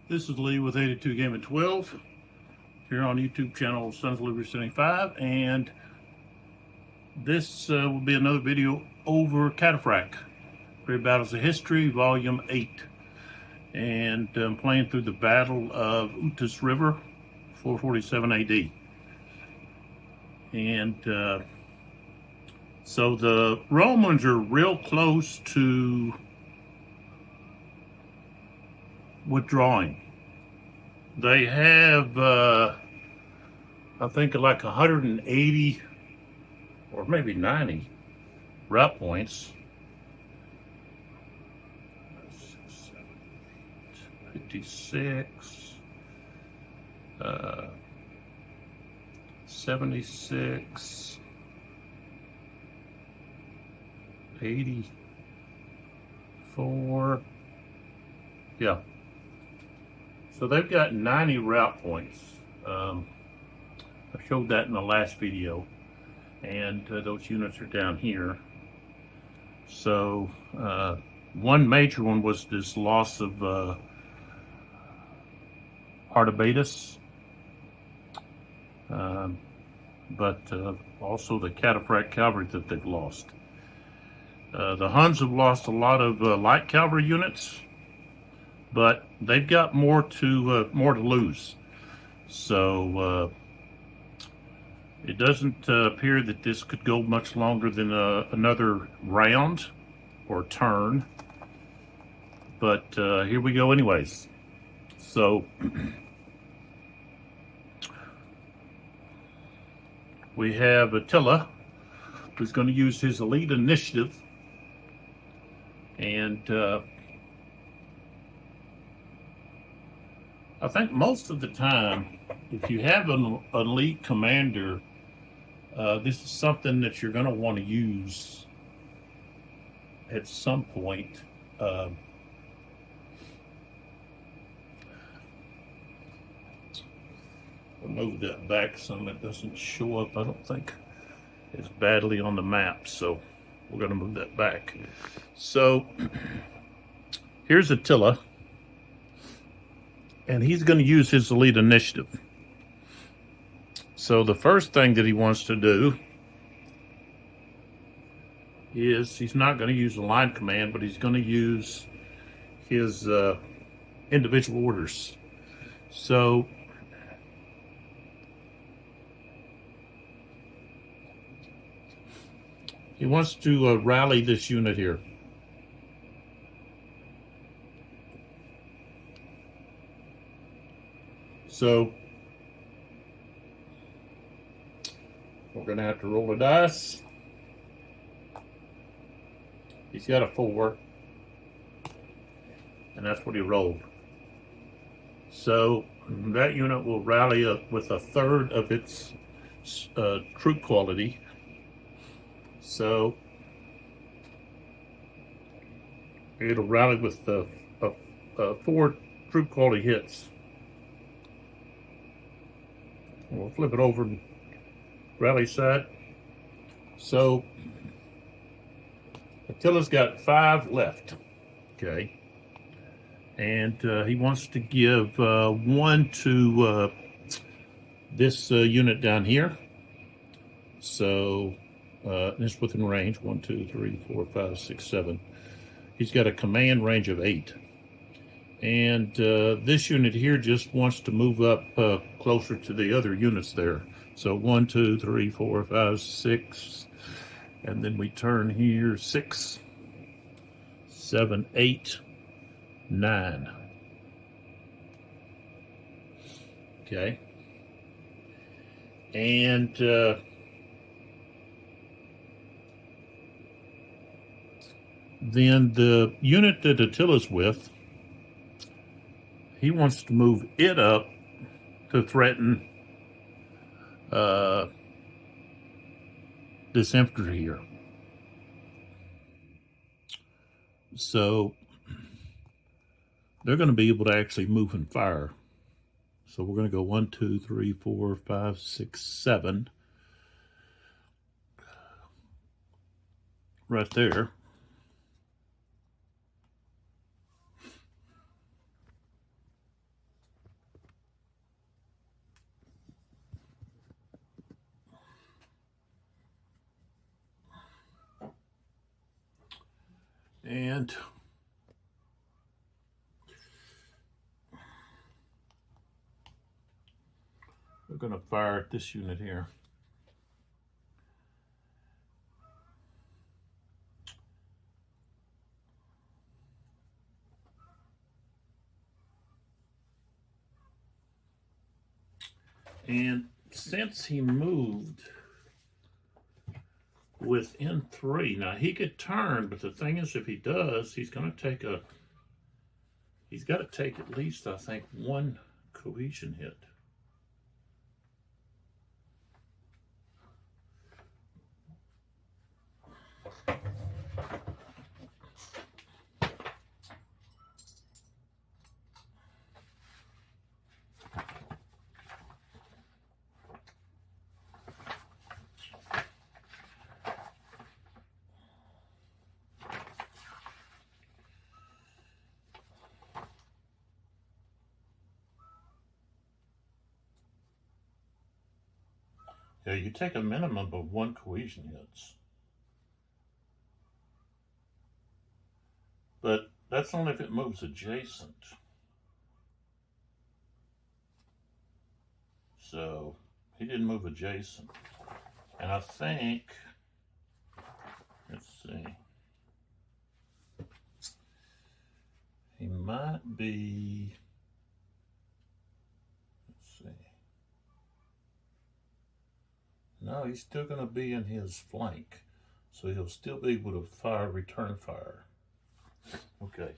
This is Lee with 82 Game at 12 here on YouTube channel Sons of Liberty 75, and this will be another video over Cataphract, Great Battles of History, Volume 8. And I'm playing through the Battle of Utus River, 447 AD. And so the Romans are real close to withdrawing. They have, I think, like 180 or maybe 90 route points. 56, 76, 84. Yeah. So they've got 90 route points. I showed that in the last video, and those units are down here. So one major one was this loss of Utus, but also the Cataphract cavalry that they've lost. The Huns have lost a lot of light cavalry units, but they've got more to lose. So it doesn't appear that this could go much longer than another round or turn. But here we go anyways. So we have Attila, who's going to use his elite initiative, and I think most of the time, if you have an elite commander, this is something that you're going to want to use at some point. I'll move that back some. It doesn't show up, I don't think, as badly on the map, so we're going to move that back. So here's Attila, and he's going to use his elite initiative. So the first thing that he wants to do is he's not going to use the line command, but he's going to use his individual orders. So he wants to rally this unit here. So we're going to have to roll a dice. He's got a 4, and that's what he rolled. So that unit will rally up with a third of its troop quality. So it'll rally with 4 troop quality hits. We'll flip it over and rally side. So Attila's got 5 left. Okay. And he wants to give 1 to this unit down here. So it's within range. 1, 2, 3, 4, 5, 6, 7. He's got a command range of 8. And this unit here just wants to move up closer to the other units there. So 1, 2, 3, 4, 5, 6. And then we turn here 6, 7, 8, 9. Okay. And then the unit that Attila's with, he wants to move it up to threaten this infantry here. So they're going to be able to actually move and fire. So we're going to go 1, 2, 3, 4, 5, 6, 7. Right there. And we're going to fire at this unit here. And since he moved within 3, now he could turn, but the thing is, if he does, he's going to take he's got to take at least, I think, 1 cohesion hit. Yeah, you take a minimum of 1 cohesion hits. But that's only if it moves adjacent. So he didn't move adjacent. And I think, let's see, he might be, let's see. No, he's still going to be in his flank. So he'll still be able to fire, return fire. Okay.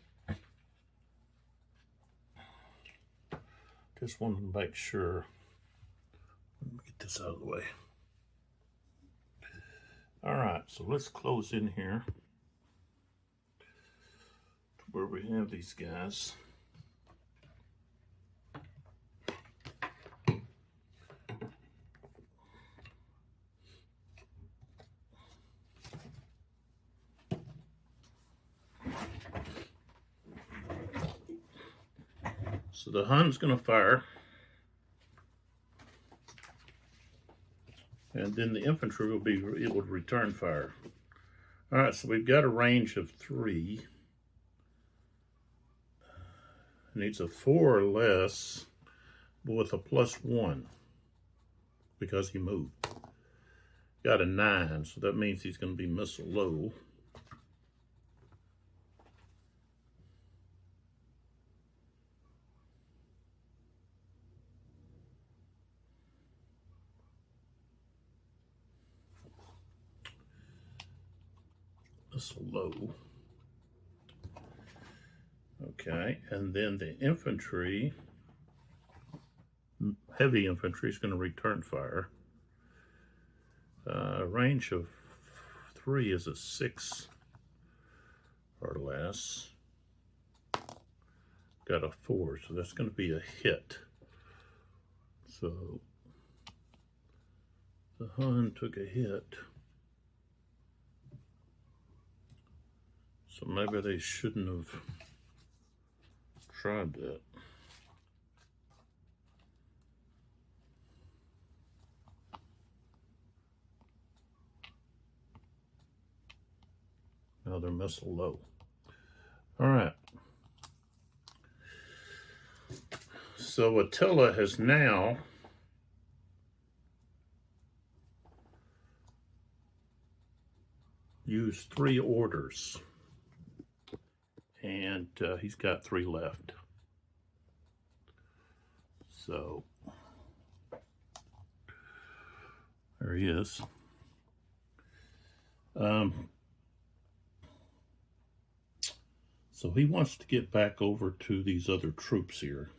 Just wanted to make sure. Let me get this out of the way. All right, so let's close in here to where we have these guys. So the Hun's going to fire, and then the infantry will be able to return fire. All right, so we've got a range of 3. It needs a 4 or less, but with a +1 because he moved. Got a 9, so that means he's going to be missile low. Missile low. Okay, and then the infantry, heavy infantry, is going to return fire. Range of 3 is a 6 or less. Got a 4, so that's going to be a hit. So the Hun took a hit. So maybe they shouldn't have tried that. Now they're missile low. All right. So Attila has now used 3 orders. And he's got 3 left. So there he is. So he wants to get back over to these other troops here.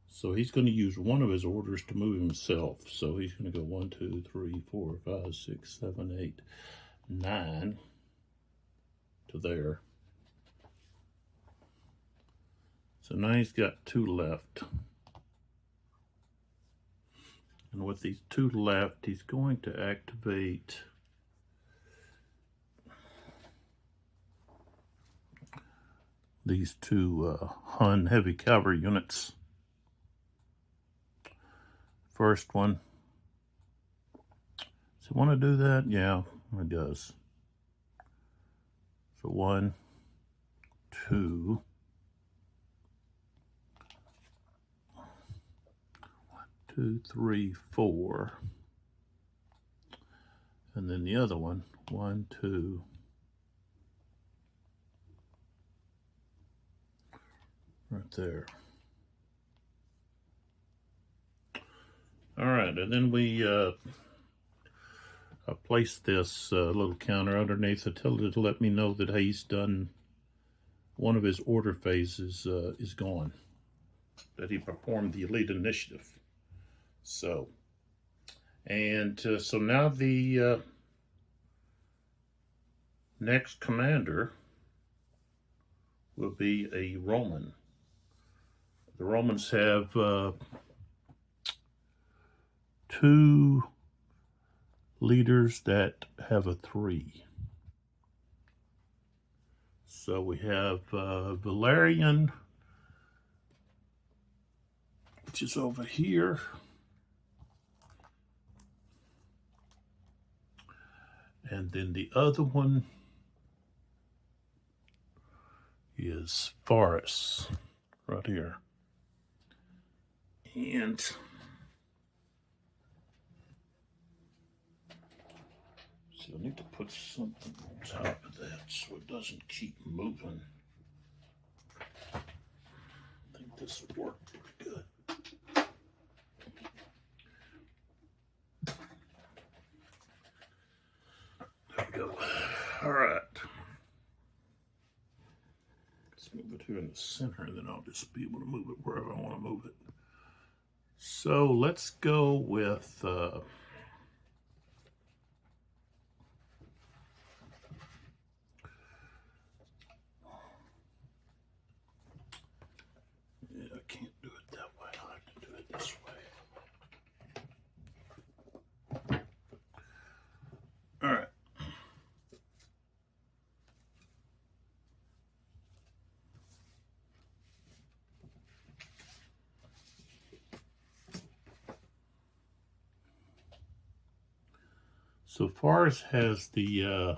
So he's going to use one of his orders to move himself. So he's going to go 1, 2, 3, 4, 5, 6, 7, 8, 9 to there. So now he's got 2 left. And with these 2 left, he's going to activate these 2 Hun heavy cavalry units. First one. Does he want to do that? Yeah, it does. So 1, 2, 2, 3, 4, and then the other one, 1, 2, right there. All right, and then we I placed this little counter underneath. I tell it to let me know that he's done one of his order phases is gone, that he performed the elite initiative. So, and so now the next commander will be a Roman. The Romans have 2 leaders that have a 3. So we have Valerian, which is over here. And then the other one is Forest, right here. And so I need to put something on top of that so it doesn't keep moving. I think this will work pretty good. There we go. All right. Let's move it here in the center, and then I'll just be able to move it wherever I want to move it. So let's go with yeah, I can't do it that way. I like to do it this way. All right. So Forest has the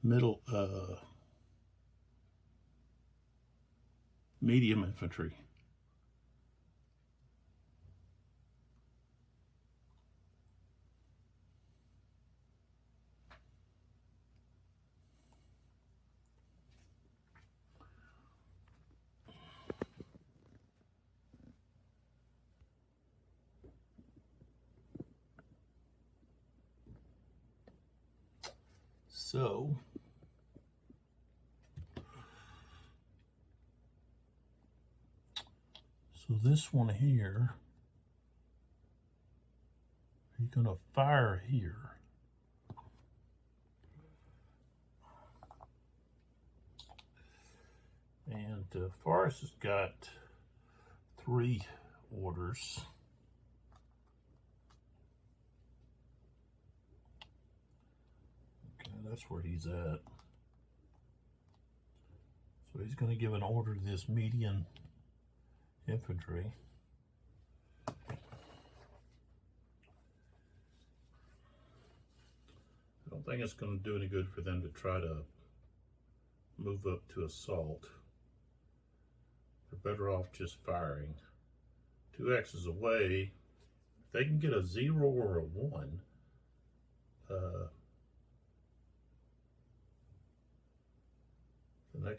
middle medium infantry. So this one here, you're gonna fire here. And Forrest has got 3 orders. Okay, that's where he's at. So he's going to give an order to this median infantry. I don't think it's going to do any good for them to try to move up to assault. They're better off just firing. 2 X's away. If they can get a 0 or a 1, then they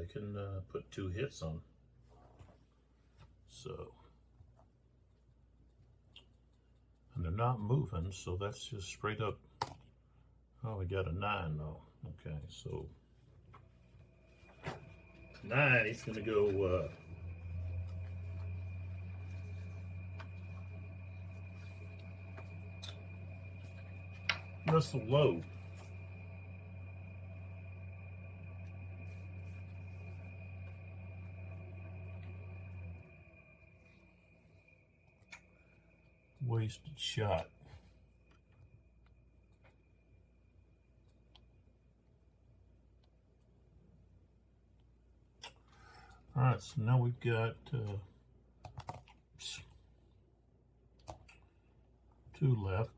can put 2 hits on. So, and they're not moving, so that's just straight up. Oh, we got a 9 though. Okay, so 9, he's going to go missile low. Wasted shot. All right, so now we've got 2 left.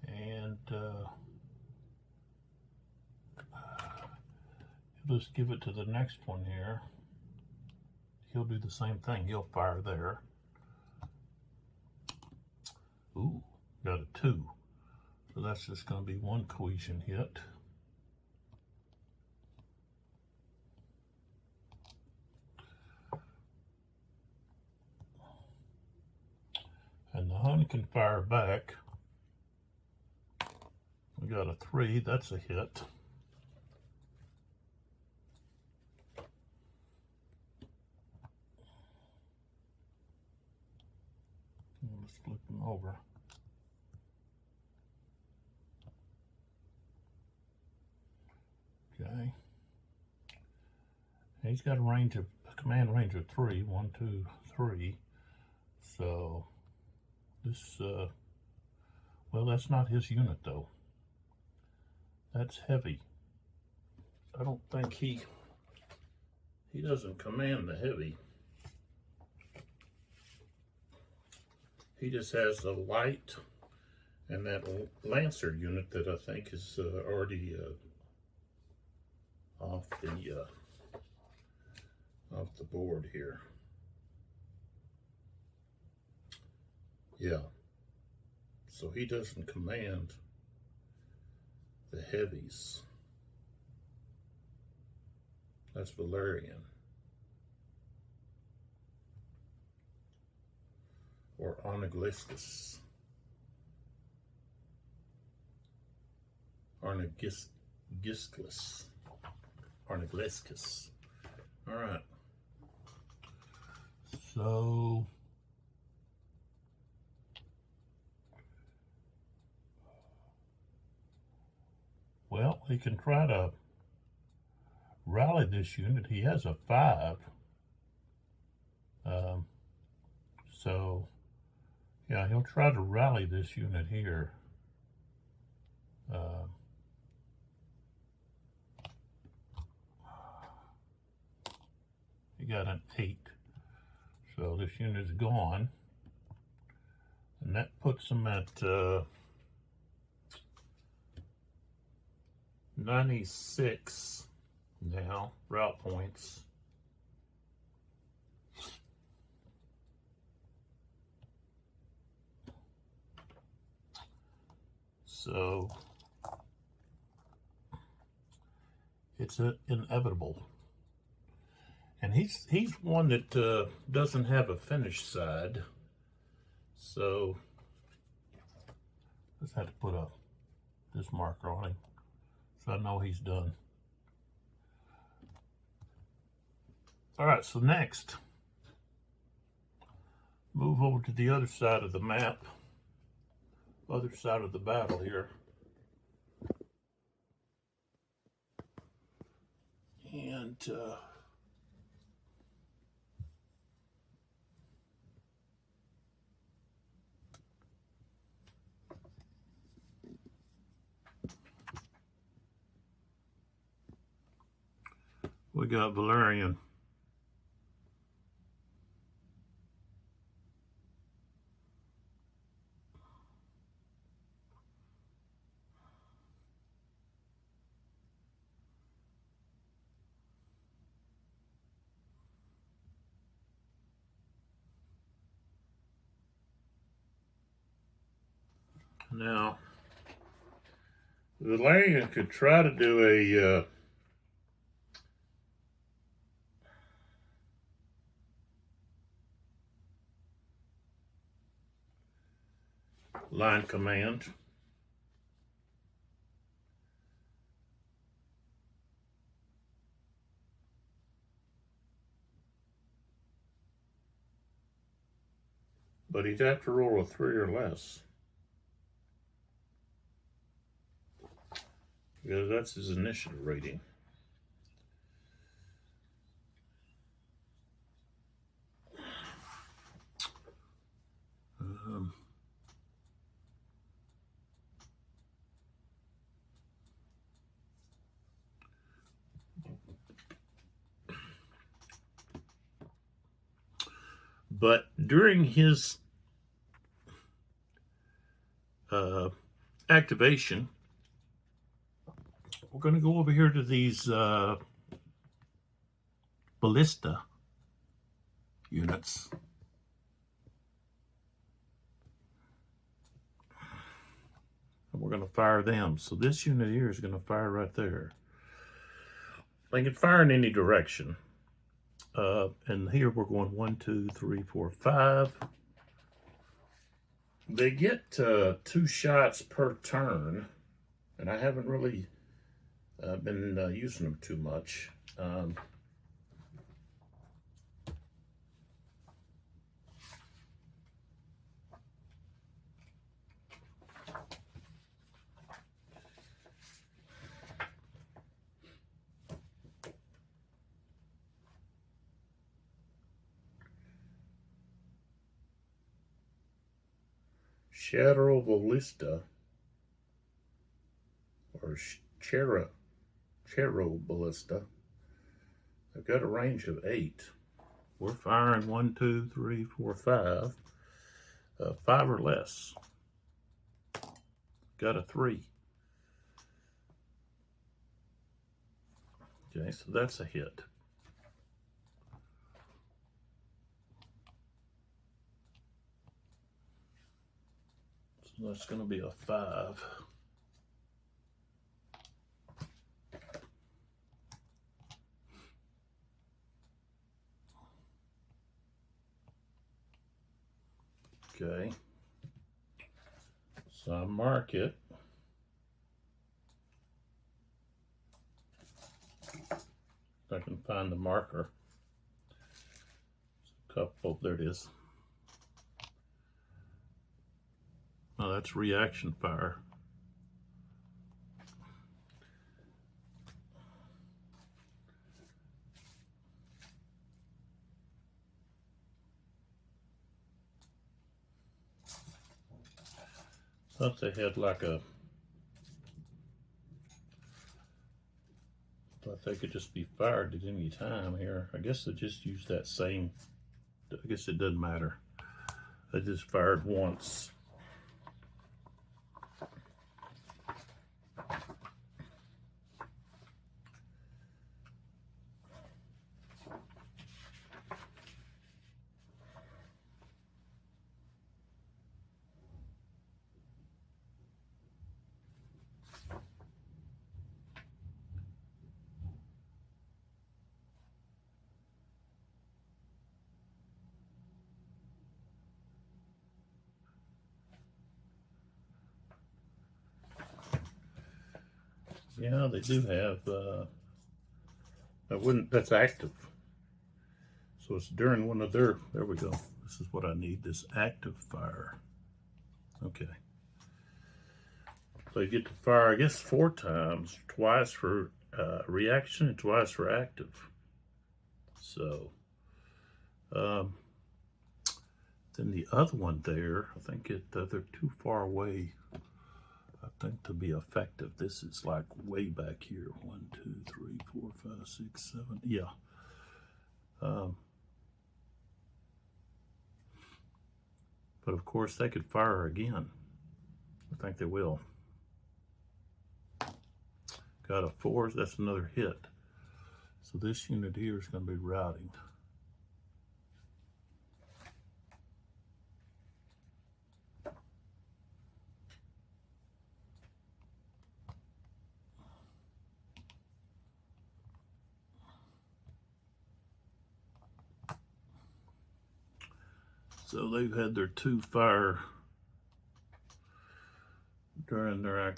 And he'll just give it to the next one here. He'll do the same thing. He'll fire there. Ooh, got a 2. So that's just going to be 1 cohesion hit. And the Hun can fire back. We got a 3. That's a hit. Let's flip him over. Okay. He's got a command range of 3. 1, 2, 3. So this, well, that's not his unit though. That's heavy. I don't think he doesn't command the heavy. He just has the light and that Lancer unit that I think is already off the board here. Yeah. So he doesn't command the heavies. That's Valerian. Or Arnagliscus. Arnagliscus. All right. So well, he can try to rally this unit. He has a 5. So yeah, he'll try to rally this unit here. He got an 8. So this unit is gone. And that puts him at 96 now, route points. So it's inevitable. And he's one that doesn't have a finish side. So just had to put this marker on him so I know he's done. All right, so next, move over to the other side of the map, other side of the battle here. And we got Valerian. Now, Valerian could try to do a line command. But he'd have to roll a 3 or less. Because that's his initiative rating. But during his activation, we're going to go over here to these ballista units. And we're going to fire them. So this unit here is going to fire right there. They can fire in any direction. And here we're going 1, 2, 3, 4, 5. They get 2 shots per turn, and I haven't really been using them too much. Shadow Ballista, or Chero Ballista. They've got a range of 8. We're firing 1, 2, 3, 4, 5. 5 or less. Got a 3. Okay, so that's a hit. So that's going to be a 5. Okay, so I mark it. If I can find the marker. Couple, there it is. Oh, that's reaction fire. Thought they had like a, thought they could just be fired at any time here. I guess they just use that same, I guess it doesn't matter. They just fired once. Yeah, they do have, that's active. So it's during one of their, there we go. This is what I need, this active fire. Okay. So you get to fire, I guess, 4 times, twice for reaction and twice for active. So, then the other one there, I think they're too far away, I think, to be effective. This is like way back here. 1, 2, 3, 4, 5, 6, 7. Yeah. But of course, they could fire again. I think they will. Got a 4. That's another hit. So this unit here is going to be routing. So they've had their 2 fire during their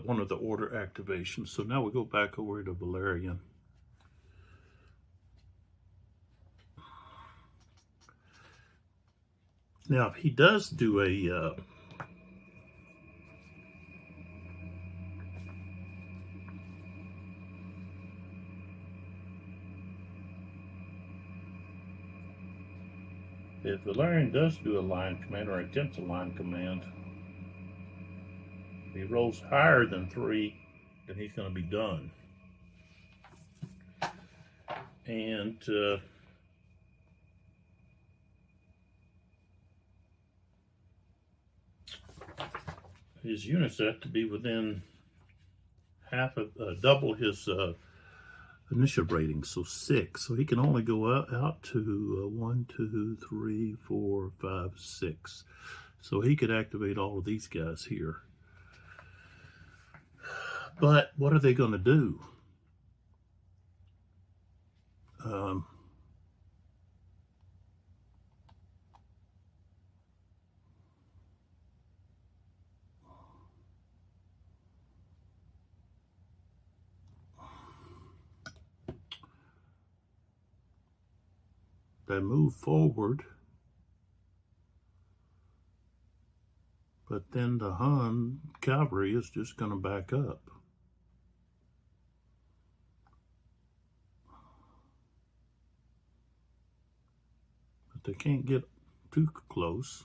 one of the order activations. So now we go back over to Valerian. Now, if he does do a if Valerian does do a line command or attempts a line command, if he rolls higher than 3, then he's going to be done. And his units have to be within half of double his initiative rating, so 6. So he can only go out to 1, 2, 3, 4, 5, 6. So he could activate all of these guys here. But what are they going to do? They move forward, but then the Hun cavalry is just going to back up. But they can't get too close.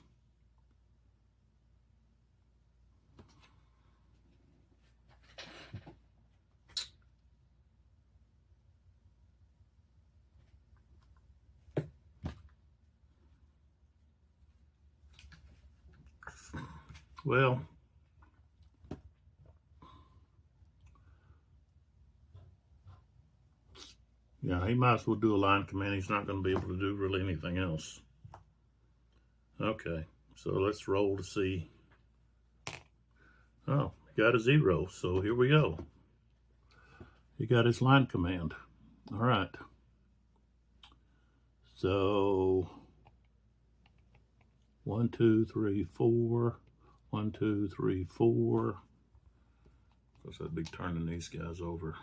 Well, yeah, he might as well do a line command. He's not going to be able to do really anything else. Okay, so let's roll to see. Oh, he got a 0, so here we go. He got his line command. All right. So 1, 2, 3, 4. 1, 2, 3, 4. Because I'd be turning these guys over.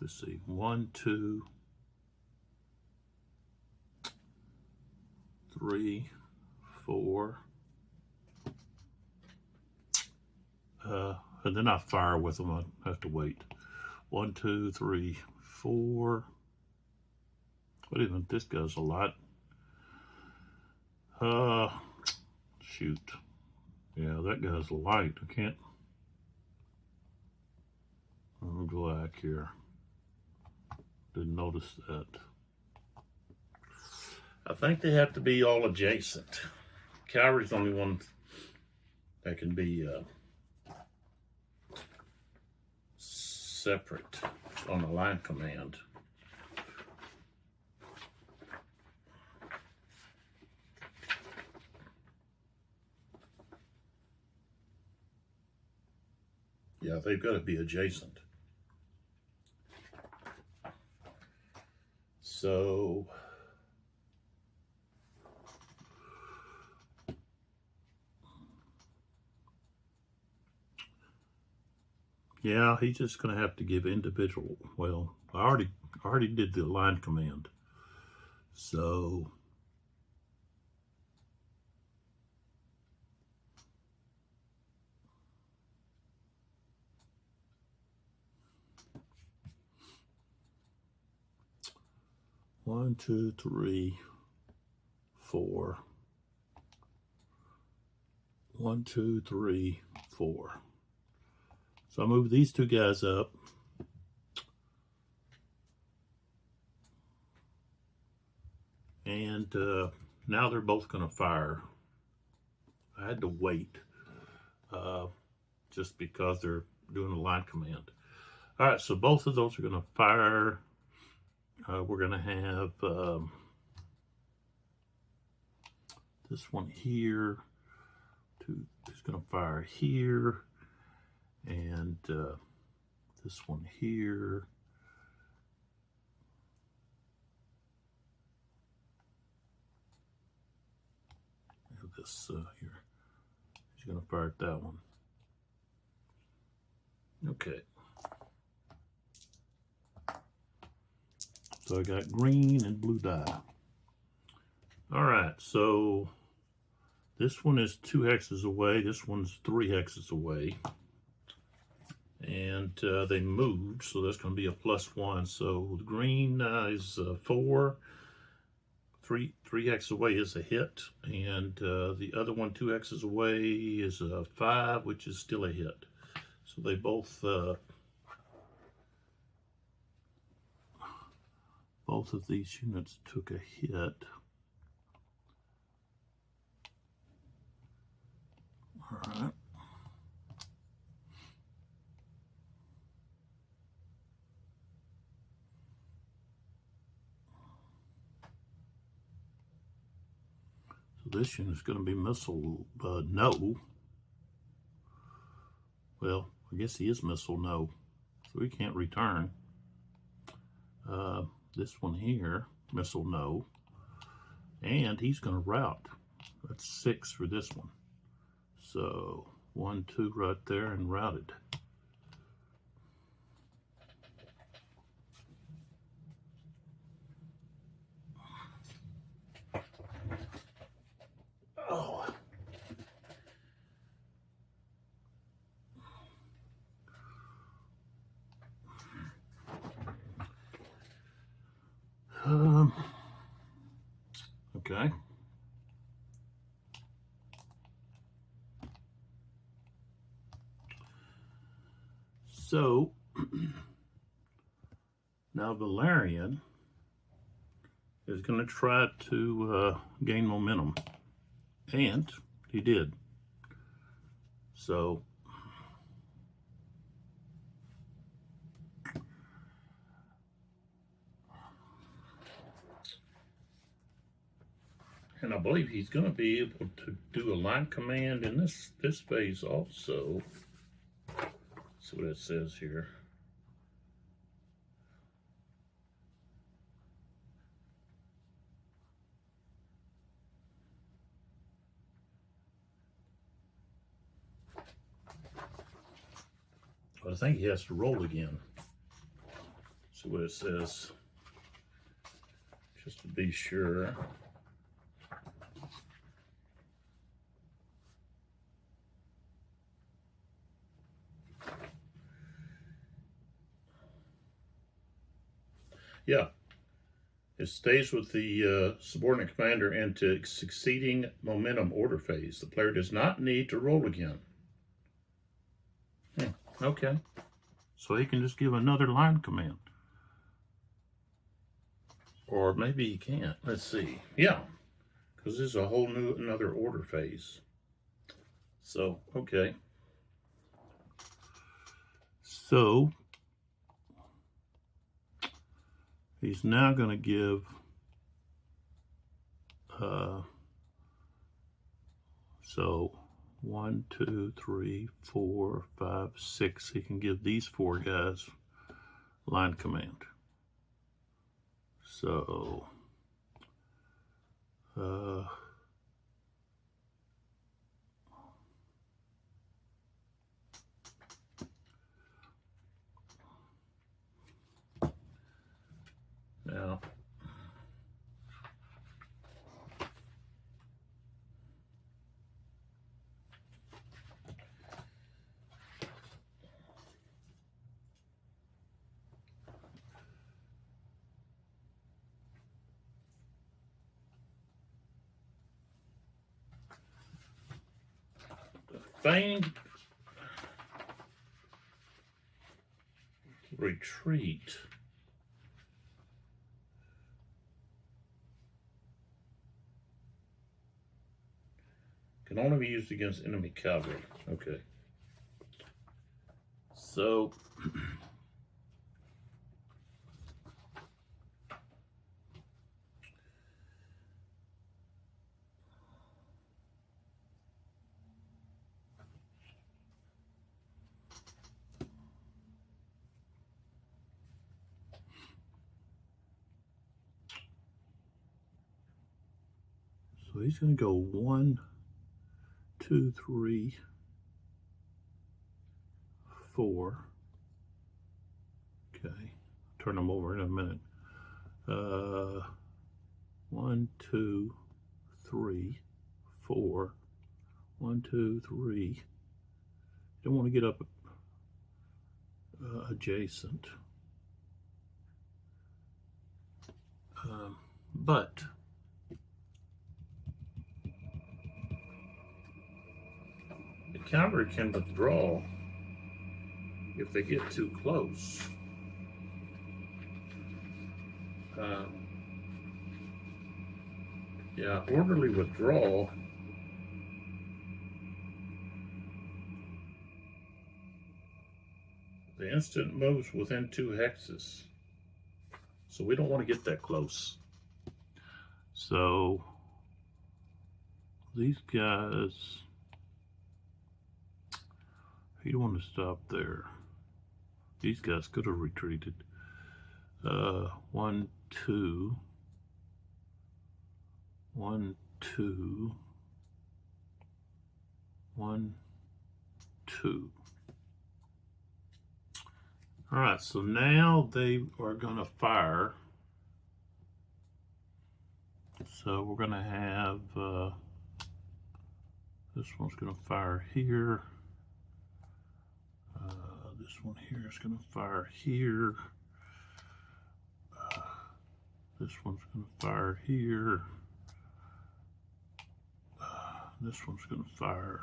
Let's see, 1, 2, 3, 4. And then I fire with them. I have to wait. 1, 2, 3, 4. What even? This goes a lot. Shoot. Yeah, that guy's light. I can't. I'll go back here. Didn't notice that. I think they have to be all adjacent. Cavalry's the only one that can be separate on the line command. Yeah, they've got to be adjacent. So yeah, he's just going to have to give individual. Well, I already did the line command. So one, 2, 3, 4. 1, 2, 3, 4. So I move these two guys up. And now they're both going to fire. I had to wait just because they're doing a line command. All right, so both of those are going to fire. We're going to have this one here. He's going to fire here. And this one here. I have this here. He's going to fire at that one. Okay. So I got green and blue dye. All right, so this one is 2 hexes away. This one's 3 hexes away. And they moved, so that's going to be a +1. So the green is 4. 3 hexes away is a hit. And the other one 2 hexes away is a 5, which is still a hit. So they both both of these units took a hit. All right. So this unit's going to be missile no. Well, I guess he is missile no, so he can't return. This one here, missile no, and he's going to route. That's 6 for this one. So 1, 2 right there and routed. Oh. Okay. So now Valerian is going to try to gain momentum, and he did. So and I believe he's going to be able to do a line command in this phase also. See what it says here. I think he has to roll again. See what it says, just to be sure. Yeah, it stays with the subordinate commander into succeeding momentum order phase. The player does not need to roll again. Okay, so he can just give another line command. Or maybe he can't. Let's see. Yeah, because this is a whole another order phase. So, okay. So he's now going to give so 1, 2, 3, 4, 5, 6. He can give these 4 guys line command. So now feigned retreat can only be used against enemy cavalry. Okay. So he's going to go 1, 2, 3, 4. Okay, turn them over in a minute. 1, 2, 3, 4. 1, 2, 3. Don't want to get up adjacent. But the cavalry can withdraw if they get too close. Yeah, orderly withdrawal. The instant moves within 2 hexes. So we don't want to get that close. So these guys, you don't want to stop there. These guys could have retreated. 1, 2, 1, 2, 1, 2. All right, so now they are going to fire. So we're going to have this one's going to fire here. This one here is going to fire here. This one's going to fire here. This one's going to fire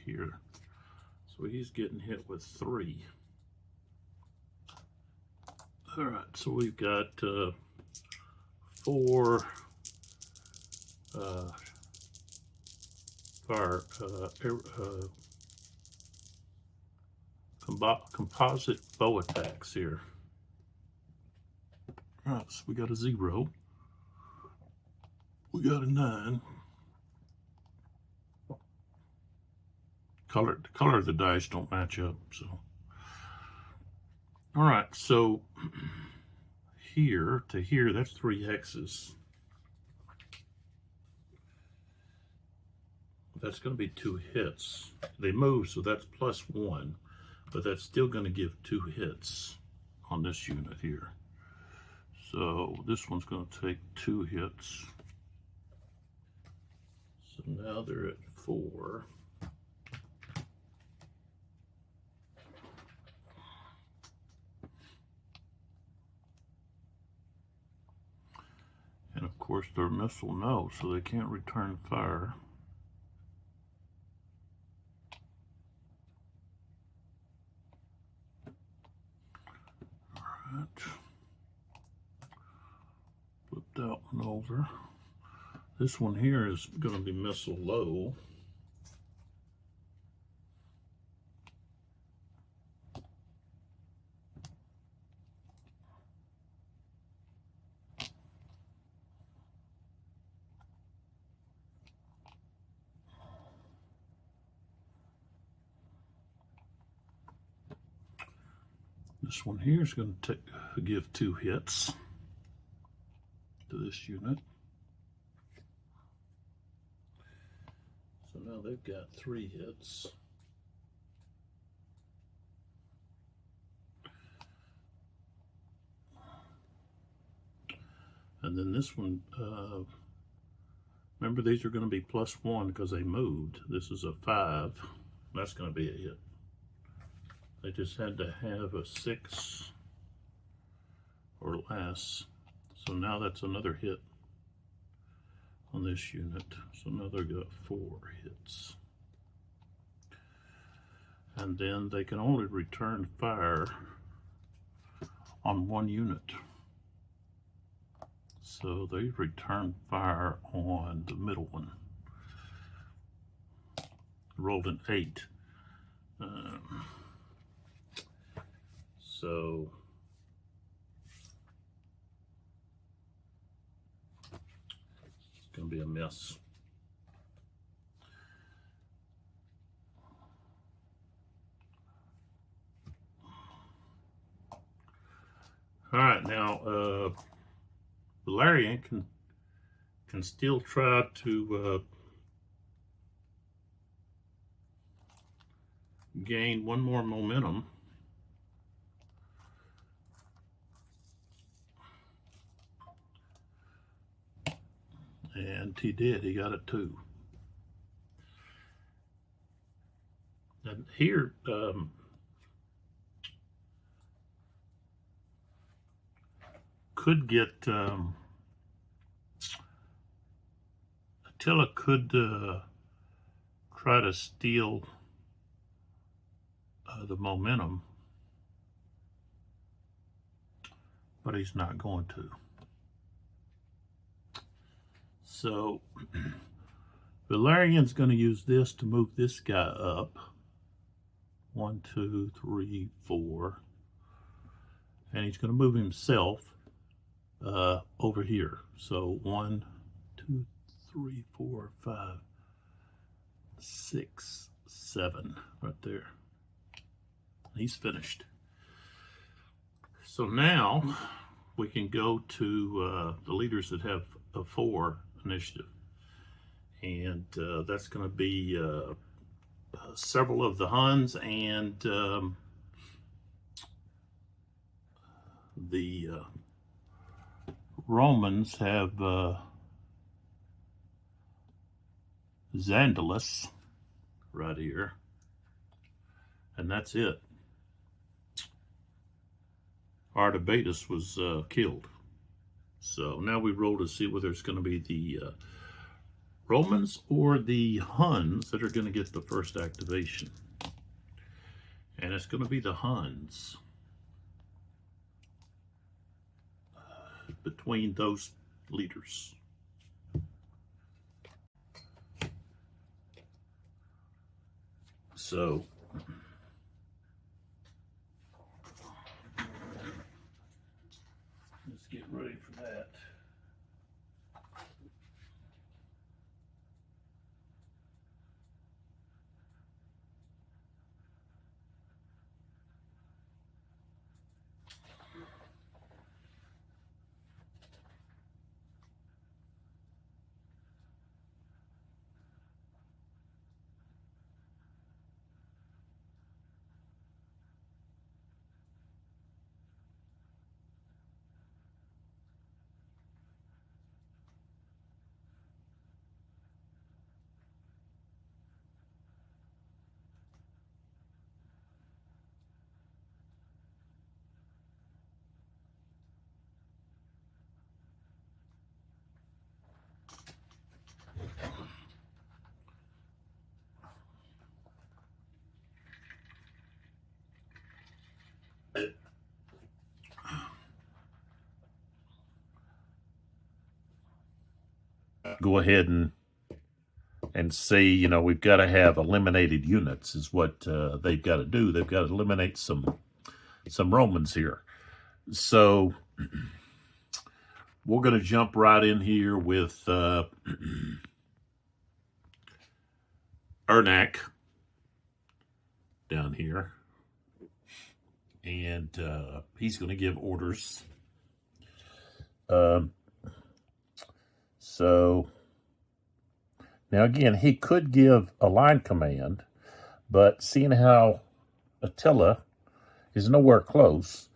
here. So he's getting hit with 3. All right, so we've got 4 fire composite bow attacks here. All right, so we got a 0. We got a 9. The color of the dice don't match up, so. All right, so here to here, that's 3 hexes. That's going to be 2 hits. They move, so that's +1, but that's still going to give 2 hits on this unit here. So this one's going to take 2 hits. So now they're at 4. And of course their missile no, so they can't return fire. All right. Flip that one over. This one here is going to be missile low. This one here is going to give 2 hits to this unit. So now they've got 3 hits. And then this one, remember these are going to be +1 because they moved. This is a 5. That's going to be a hit. They just had to have a 6 or less. So now that's another hit on this unit. So now they've got 4 hits. And then they can only return fire on 1 unit. So they return fire on the middle one. Rolled an 8. So it's going to be a mess. All right, now Valerian can still try to gain 1 more momentum. And he did, he got it 2. And here, could get, Attila could try to steal the momentum. but he's not going to. So Valerian's going to use this to move this guy up. 1, 2, 3, 4. And he's going to move himself over here. So 1, 2, 3, 4, 5, 6, 7 right there. He's finished. So now we can go to the leaders that have a 4 initiative. And that's going to be several of the Huns and the Romans have Xandalus right here, and that's it. Artabatus was killed. So now we roll to see whether it's going to be the Romans or the Huns that are going to get the first activation. And it's going to be the Huns. Between those leaders. So let's get ready for that. Go ahead and see, you know, we've got to have eliminated units is what they've got to do. They've got to eliminate some Romans here. So we're going to jump right in here with Ernak down here. And he's going to give orders. So now again, he could give a line command, but seeing how Attila is nowhere close,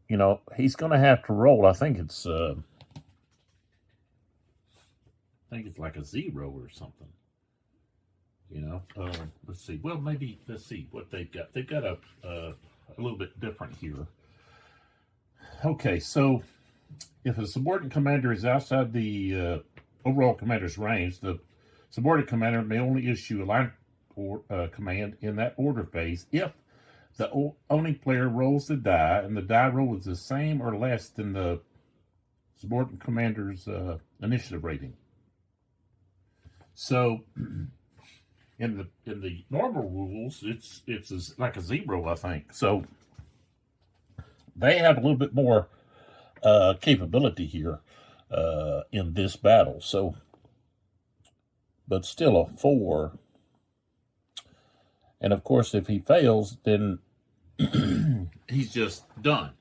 you know, he's going to have to roll. I think it's like a 0 or something. You know, let's see. Well, maybe let's see what they've got. They've got a little bit different here. Okay, so if a subordinate commander is outside the overall commander's range, the subordinate commander may only issue a line command in that order phase if the owning player rolls the die and the die roll is the same or less than the subordinate commander's initiative rating. So in the normal rules, it's like a 0, I think. So they have a little bit more capability here in this battle. So, but still a 4. And of course, if he fails, then he's just done.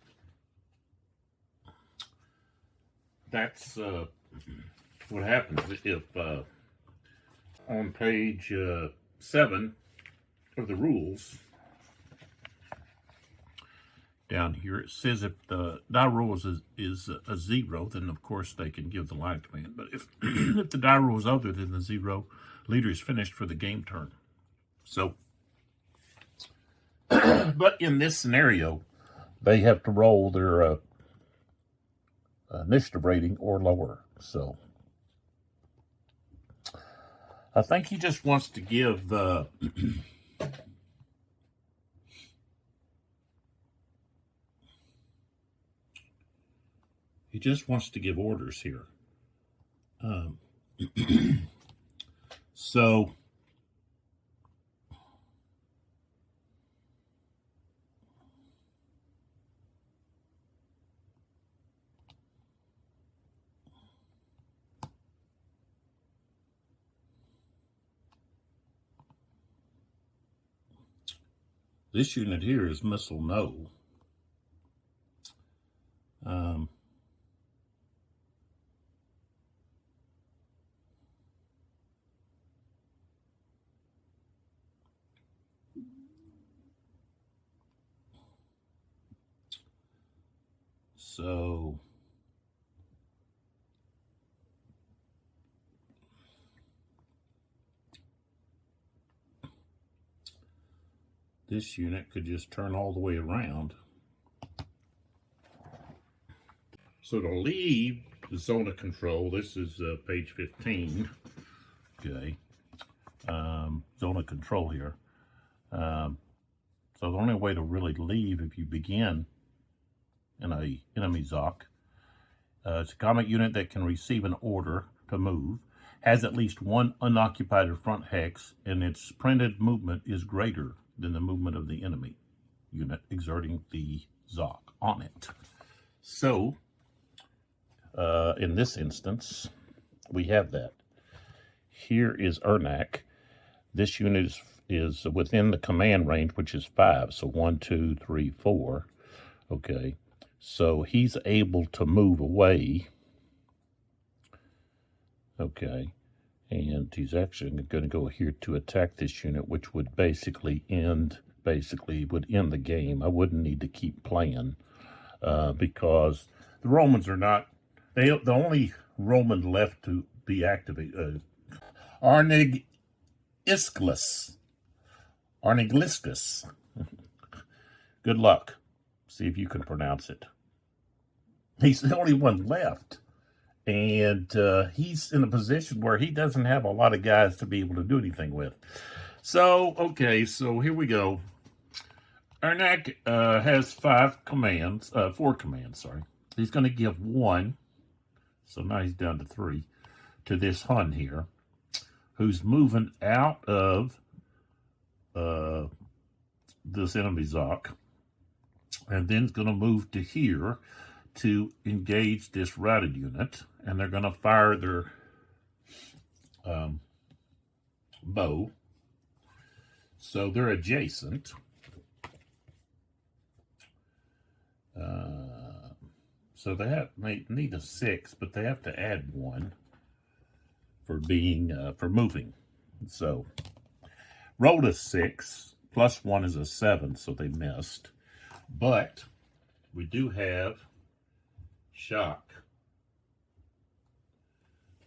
That's what happens if on page 7 of the rules, down here, it says if the die roll is a 0, then of course they can give the line command. But if if the die roll is other than the 0, leader is finished for the game turn. So, but in this scenario, they have to roll their initiative rating or lower. So, I think he just wants to give He just wants to give orders here. So this unit here is missile no. So this unit could just turn all the way around. So to leave the zone of control, this is page 15. Okay, zone of control here. So the only way to really leave if you begin in a enemy ZOC, it's a combat unit that can receive an order to move, has at least one unoccupied front hex, and its printed movement is greater than the movement of the enemy unit exerting the ZOC on it. So, in this instance, we have that. Here is Ernak. This unit is within the command range, which is 5. So 1, 2, 3, 4. Okay. So he's able to move away. Okay. And he's actually going to go here to attack this unit, which would basically end the game. I wouldn't need to keep playing because the Romans are not, the only Roman left to be activated, Arnigliscus. Good luck. See if you can pronounce it. He's the only one left. And he's in a position where he doesn't have a lot of guys to be able to do anything with. So, okay, so here we go. Ernak has 4 commands, sorry. He's going to give 1, so now he's down to 3, to this Hun here, who's moving out of this enemy ZOC, and then is going to move to here to engage this routed unit, and they're going to fire their bow. So they're adjacent. So they need a 6, but they have to add 1 for being for moving. So rolled a 6, plus 1 is a 7, so they missed. But we do have shock.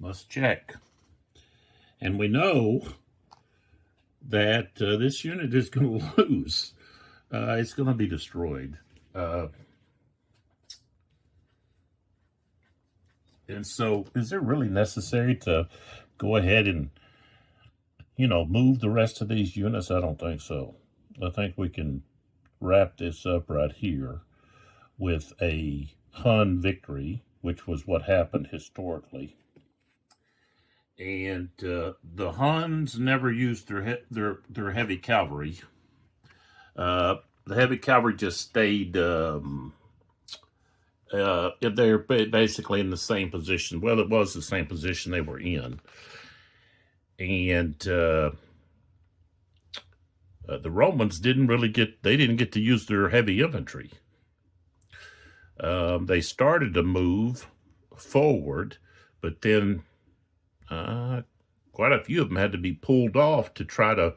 Must check. And we know that this unit is going to lose. It's going to be destroyed. And so, is it really necessary to go ahead and, move the rest of these units? I don't think so. I think we can wrap this up right here with a Hun victory, which was what happened historically. And the Huns never used their heavy cavalry. The heavy cavalry just stayed. They're basically in the same position. Well, it was the same position they were in, and the Romans didn't get to use their heavy infantry. They started to move forward, but then quite a few of them had to be pulled off to try to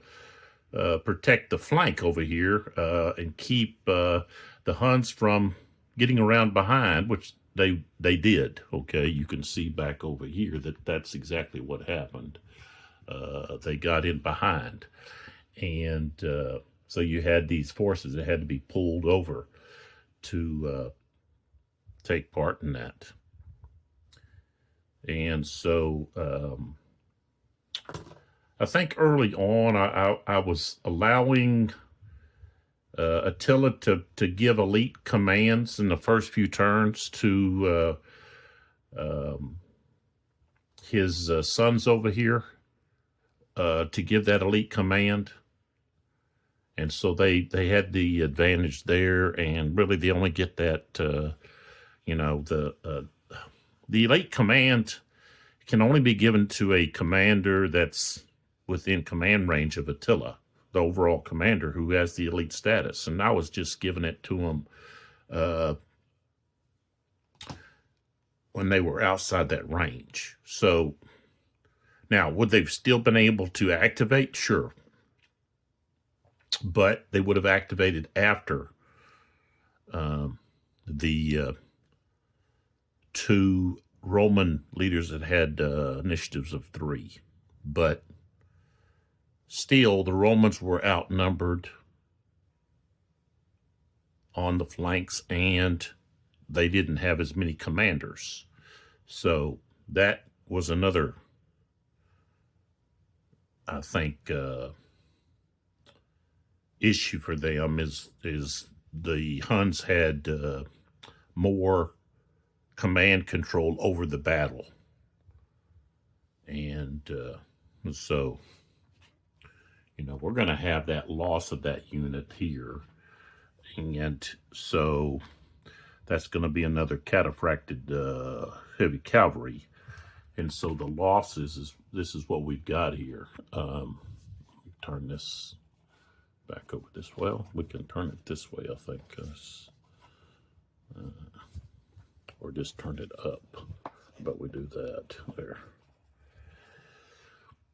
protect the flank over here and keep the Huns from getting around behind, which they did. Okay, you can see back over here that's exactly what happened. They got in behind, and so you had these forces that had to be pulled over to take part in that. And so I think early on I was allowing Attila to give elite commands in the first few turns to his sons over here to give that elite command. And so they had the advantage there, and really they only get that, you know, the elite command can only be given to a commander that's within command range of Attila, the overall commander who has the elite status. And I was just giving it to him when they were outside that range. So now, would they've still been able to activate? Sure. But they would have activated after the two Roman leaders that had initiatives of 3. But still, the Romans were outnumbered on the flanks, and they didn't have as many commanders. So that was another, I think, issue for them is the Huns had more command control over the battle. And so, you know, we're going to have that loss of that unit here. And so that's going to be another cataphracted heavy cavalry. And so the losses this is what we've got here. Turn this back over this way. Well, we can turn it this way, I think, or just turn it up. But we do that there.